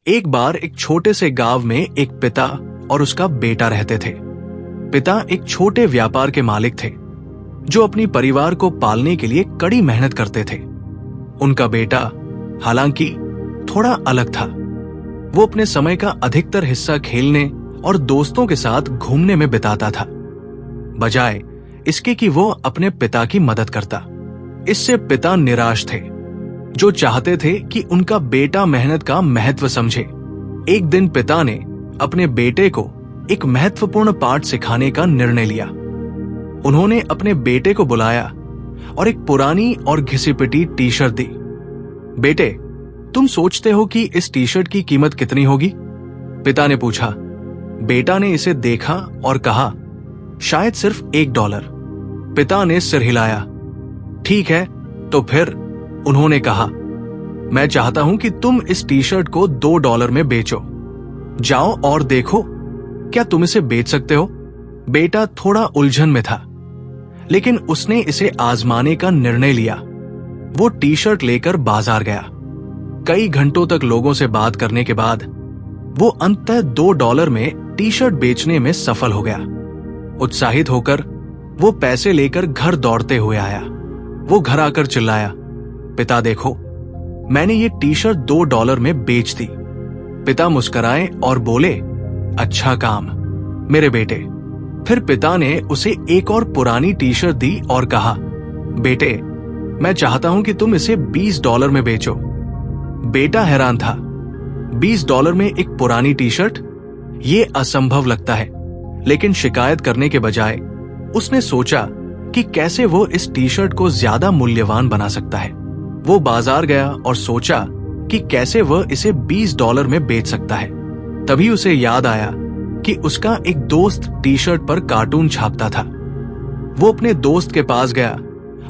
एक बार एक छोटे से गांव में एक पिता और उसका बेटा रहते थे। पिता एक छोटे व्यापार के मालिक थे जो अपनी परिवार को पालने के लिए कड़ी मेहनत करते थे। उनका बेटा हालांकि थोड़ा अलग था। वो अपने समय का अधिकतर हिस्सा खेलने और दोस्तों के साथ घूमने में बिताता था, बजाय इसके कि वो अपने पिता की मदद करता। इससे पिता निराश थे, जो चाहते थे कि उनका बेटा मेहनत का महत्व समझे। एक दिन पिता ने अपने बेटे को एक महत्वपूर्ण पाठ सिखाने का निर्णय लिया। उन्होंने अपने बेटे को बुलाया और एक पुरानी और घिसी-पिटी टी शर्ट दी। बेटे, तुम सोचते हो कि इस टी शर्ट की कीमत कितनी होगी? पिता ने पूछा। बेटा ने इसे देखा और कहा, शायद सिर्फ $1। पिता ने सिर हिलाया। ठीक है, तो फिर? उन्होंने कहा, मैं चाहता हूं कि तुम इस टी शर्ट को $2 में बेचो। जाओ और देखो, क्या तुम इसे बेच सकते हो? बेटा थोड़ा उलझन में था, लेकिन उसने इसे आजमाने का निर्णय लिया। वो टी शर्ट लेकर बाजार गया। कई घंटों तक लोगों से बात करने के बाद वो अंततः $2 में टी शर्ट बेचने में सफल हो गया। उत्साहित होकर वो पैसे लेकर घर दौड़ते हुए आया। वो घर आकर चिल्लाया, पिता देखो, मैंने ये टी शर्ट $2 में बेच दी। पिता मुस्कुराए और बोले, अच्छा काम मेरे बेटे। फिर पिता ने उसे एक और पुरानी टी शर्ट दी और कहा, बेटे, मैं चाहता हूं कि तुम इसे $20 में बेचो। बेटा हैरान था। $20 में एक पुरानी टी शर्ट? ये असंभव लगता है। लेकिन शिकायत करने के बजाय उसने सोचा कि कैसे वो इस टी शर्ट को ज्यादा मूल्यवान बना सकता है। वो बाजार गया और सोचा कि कैसे वह इसे $20 में बेच सकता है। तभी उसे याद आया कि उसका एक दोस्त टी शर्ट पर कार्टून छापता था। वो अपने दोस्त के पास गया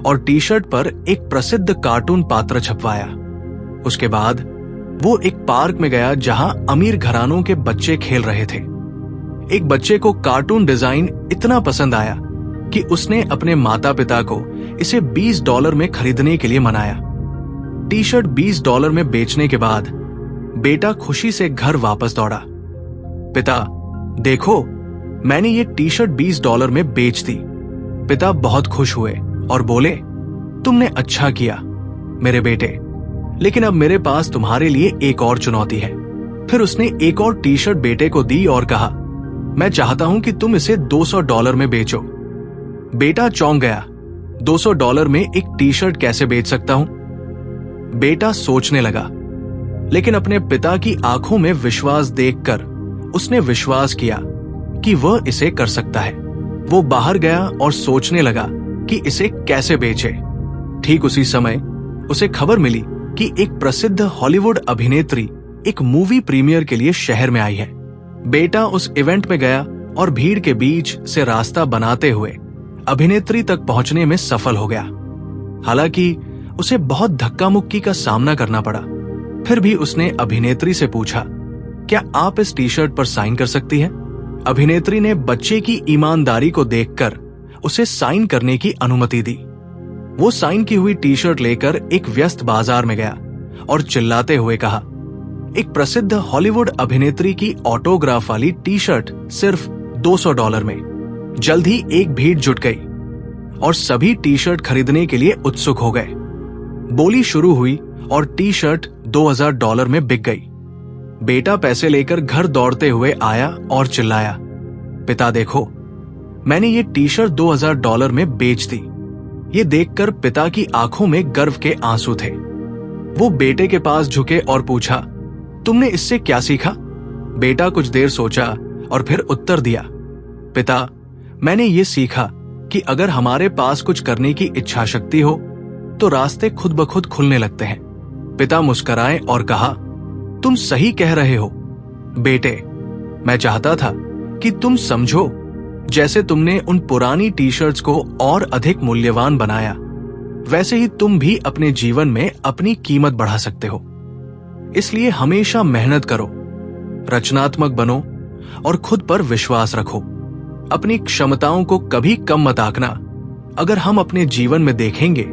और टी शर्ट पर एक प्रसिद्ध कार्टून पात्र छपवाया। उसके बाद वो एक पार्क में गया जहां अमीर घरानों के बच्चे खेल रहे थे। एक बच्चे को कार्टून डिजाइन इतना पसंद आया कि उसने अपने माता पिता को इसे $20 में खरीदने के लिए मनाया। टी शर्ट $20 में बेचने के बाद बेटा खुशी से घर वापस दौड़ा। पिता देखो, मैंने ये टी शर्ट $20 में बेच दी। पिता बहुत खुश हुए और बोले, तुमने अच्छा किया मेरे बेटे, लेकिन अब मेरे पास तुम्हारे लिए एक और चुनौती है। फिर उसने एक और टी शर्ट बेटे को दी और कहा, मैं चाहता हूं कि तुम इसे $200 में बेचो। बेटा चौंक गया। $200 में एक टी शर्ट कैसे बेच सकता हूं? बेटा सोचने लगा, लेकिन अपने पिता की आंखों में विश्वास देखकर उसने विश्वास किया कि वह इसे कर सकता है। वो बाहर गया और सोचने लगा कि इसे कैसे बेचे। ठीक उसी समय उसे खबर मिली कि एक प्रसिद्ध हॉलीवुड अभिनेत्री एक मूवी प्रीमियर के लिए शहर में आई है। बेटा उस इवेंट में गया और भीड़ के बीच से रास्ता बनाते हुए अभिनेत्री तक पहुंचने में सफल हो गया। हालांकि उसे बहुत धक्का मुक्की का सामना करना पड़ा। फिर भी उसने अभिनेत्री से पूछा, क्या आप इस टी शर्ट पर साइन कर सकती हैं? अभिनेत्री ने बच्चे की ईमानदारी को देखकर उसे साइन करने की अनुमति दी। वो साइन की हुई टी शर्ट लेकर एक व्यस्त बाजार में गया और चिल्लाते हुए कहा, एक प्रसिद्ध हॉलीवुड अभिनेत्री की ऑटोग्राफ वाली टी शर्ट सिर्फ $200 में। जल्द ही एक भीड़ जुट गई और सभी टी शर्ट खरीदने के लिए उत्सुक हो गए। बोली शुरू हुई और टी शर्ट $2000 में बिक गई। बेटा पैसे लेकर घर दौड़ते हुए आया और चिल्लाया, पिता देखो, मैंने ये टी शर्ट $2000 में बेच दी। ये देखकर पिता की आंखों में गर्व के आंसू थे। वो बेटे के पास झुके और पूछा, तुमने इससे क्या सीखा? बेटा कुछ देर सोचा और फिर उत्तर दिया, पिता, मैंने ये सीखा कि अगर हमारे पास कुछ करने की इच्छा शक्ति हो तो रास्ते खुद ब खुद खुलने लगते हैं। पिता मुस्कुराए और कहा, तुम सही कह रहे हो बेटे। मैं चाहता था कि तुम समझो, जैसे तुमने उन पुरानी टी शर्ट्स को और अधिक मूल्यवान बनाया, वैसे ही तुम भी अपने जीवन में अपनी कीमत बढ़ा सकते हो। इसलिए हमेशा मेहनत करो, रचनात्मक बनो और खुद पर विश्वास रखो। अपनी क्षमताओं को कभी कम मत आंकना। अगर हम अपने जीवन में देखेंगे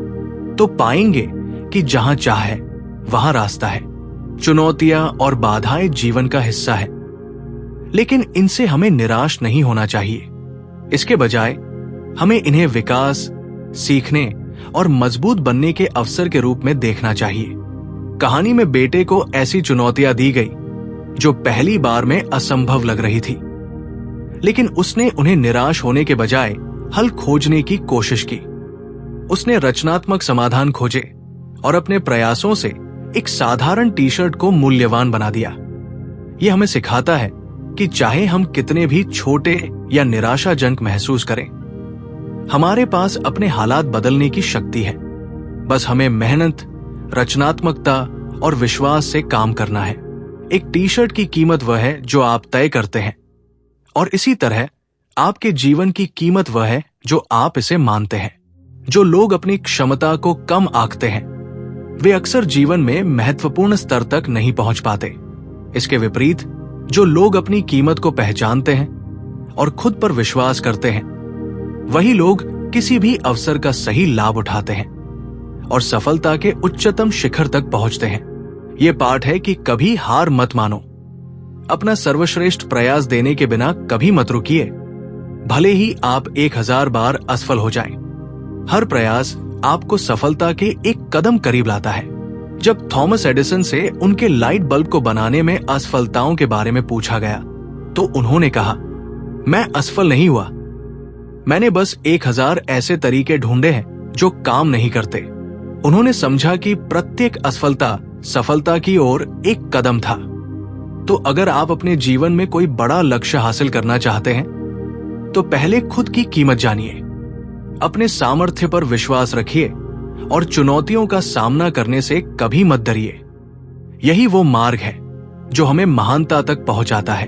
तो पाएंगे कि जहां चाह है वहां रास्ता है। चुनौतियां और बाधाएं जीवन का हिस्सा है, लेकिन इनसे हमें निराश नहीं होना चाहिए। इसके बजाय हमें इन्हें विकास, सीखने और मजबूत बनने के अवसर के रूप में देखना चाहिए। कहानी में बेटे को ऐसी चुनौतियां दी गई जो पहली बार में असंभव लग रही थी, लेकिन उसने उन्हें निराश होने के बजाय हल खोजने की कोशिश की। उसने रचनात्मक समाधान खोजे और अपने प्रयासों से एक साधारण टी शर्ट को मूल्यवान बना दिया। यह हमें सिखाता है कि चाहे हम कितने भी छोटे या निराशाजनक महसूस करें, हमारे पास अपने हालात बदलने की शक्ति है। बस हमें मेहनत, रचनात्मकता और विश्वास से काम करना है। एक टी शर्ट की कीमत वह है जो आप तय करते हैं, और इसी तरह आपके जीवन की कीमत वह है जो आप इसे मानते हैं। जो लोग अपनी क्षमता को कम आंकते हैं, वे अक्सर जीवन में महत्वपूर्ण स्तर तक नहीं पहुंच पाते। इसके विपरीत, जो लोग अपनी कीमत को पहचानते हैं और खुद पर विश्वास करते हैं, वही लोग किसी भी अवसर का सही लाभ उठाते हैं और सफलता के उच्चतम शिखर तक पहुंचते हैं। यह पाठ है कि कभी हार मत मानो। अपना सर्वश्रेष्ठ प्रयास देने के बिना कभी मत रुकिए, भले ही आप 1000 बार असफल हो जाएं। हर प्रयास आपको सफलता के एक कदम करीब लाता है। जब थॉमस एडिसन से उनके लाइट बल्ब को बनाने में असफलताओं के बारे में पूछा गया, तो उन्होंने कहा, मैं असफल नहीं हुआ, मैंने बस 1000 ऐसे तरीके ढूंढे हैं जो काम नहीं करते। उन्होंने समझा कि प्रत्येक असफलता सफलता की ओर एक कदम था। तो अगर आप अपने जीवन में कोई बड़ा लक्ष्य हासिल करना चाहते हैं, तो पहले खुद की कीमत जानिए, अपने सामर्थ्य पर विश्वास रखिए और चुनौतियों का सामना करने से कभी मत डरिए। यही वो मार्ग है जो हमें महानता तक पहुंचाता है।